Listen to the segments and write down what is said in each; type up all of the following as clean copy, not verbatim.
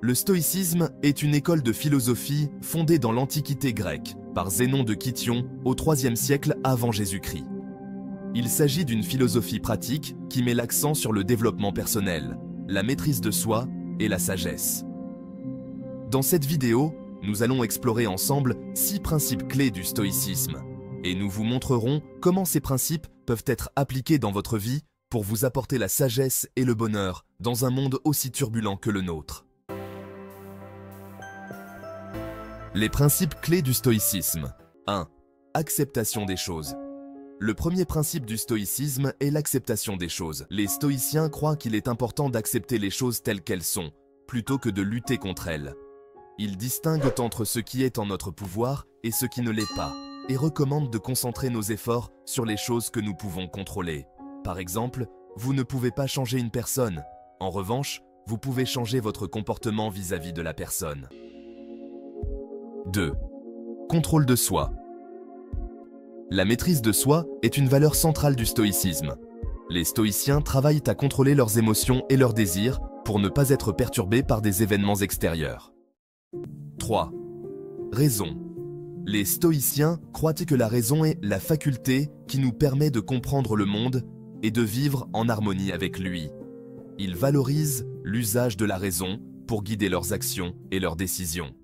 Le stoïcisme est une école de philosophie fondée dans l'Antiquité grecque par Zénon de Kition au IIIe siècle avant Jésus-Christ. Il s'agit d'une philosophie pratique qui met l'accent sur le développement personnel, la maîtrise de soi et la sagesse. Dans cette vidéo, nous allons explorer ensemble 6 principes clés du stoïcisme et nous vous montrerons comment ces principes peuvent être appliqués dans votre vie pour vous apporter la sagesse et le bonheur dans un monde aussi turbulent que le nôtre. Les principes clés du stoïcisme. 1. Acceptation des choses. Le premier principe du stoïcisme est l'acceptation des choses. Les stoïciens croient qu'il est important d'accepter les choses telles qu'elles sont, plutôt que de lutter contre elles. Ils distinguent entre ce qui est en notre pouvoir et ce qui ne l'est pas, et recommandent de concentrer nos efforts sur les choses que nous pouvons contrôler. Par exemple, vous ne pouvez pas changer une personne. En revanche, vous pouvez changer votre comportement vis-à-vis de la personne. 2. Contrôle de soi. La maîtrise de soi est une valeur centrale du stoïcisme. Les stoïciens travaillent à contrôler leurs émotions et leurs désirs pour ne pas être perturbés par des événements extérieurs. 3. Raison. Les stoïciens croient que la raison est la faculté qui nous permet de comprendre le monde et de vivre en harmonie avec lui. Ils valorisent l'usage de la raison pour guider leurs actions et leurs décisions.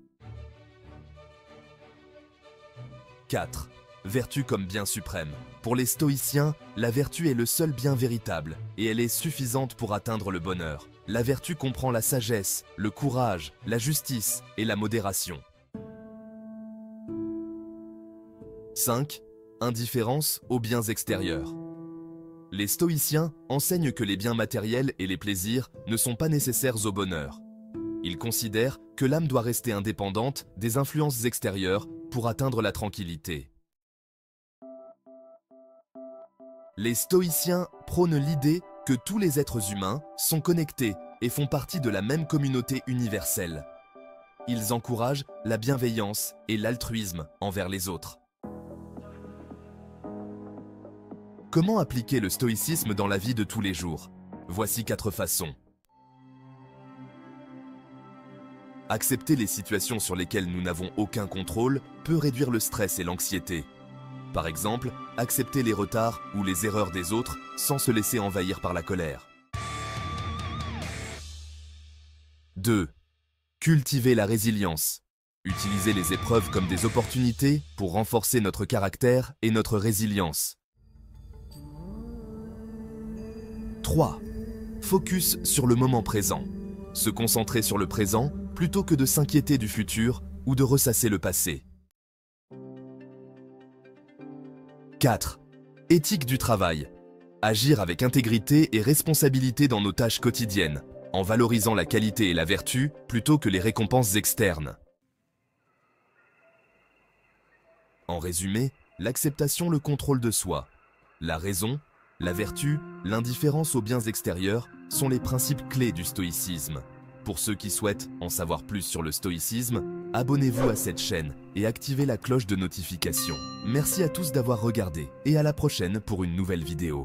4. Vertu comme bien suprême. Pour les stoïciens, la vertu est le seul bien véritable et elle est suffisante pour atteindre le bonheur. La vertu comprend la sagesse, le courage, la justice et la modération. 5. Indifférence aux biens extérieurs. Les stoïciens enseignent que les biens matériels et les plaisirs ne sont pas nécessaires au bonheur. Ils considèrent que l'âme doit rester indépendante des influences extérieures pour atteindre la tranquillité. Les stoïciens prônent l'idée que tous les êtres humains sont connectés et font partie de la même communauté universelle. Ils encouragent la bienveillance et l'altruisme envers les autres. Comment appliquer le stoïcisme dans la vie de tous les jours? Voici 4 façons. Accepter les situations sur lesquelles nous n'avons aucun contrôle peut réduire le stress et l'anxiété. Par exemple, accepter les retards ou les erreurs des autres sans se laisser envahir par la colère. 2. Cultiver la résilience. Utiliser les épreuves comme des opportunités pour renforcer notre caractère et notre résilience. 3. Focus sur le moment présent. Se concentrer sur le présent plutôt que de s'inquiéter du futur ou de ressasser le passé. 4. Éthique du travail. Agir avec intégrité et responsabilité dans nos tâches quotidiennes, en valorisant la qualité et la vertu plutôt que les récompenses externes. En résumé, l'acceptation, le contrôle de soi, la raison, la vertu, l'indifférence aux biens extérieurs sont les principes clés du stoïcisme. Pour ceux qui souhaitent en savoir plus sur le stoïcisme, abonnez-vous à cette chaîne et activez la cloche de notification. Merci à tous d'avoir regardé et à la prochaine pour une nouvelle vidéo.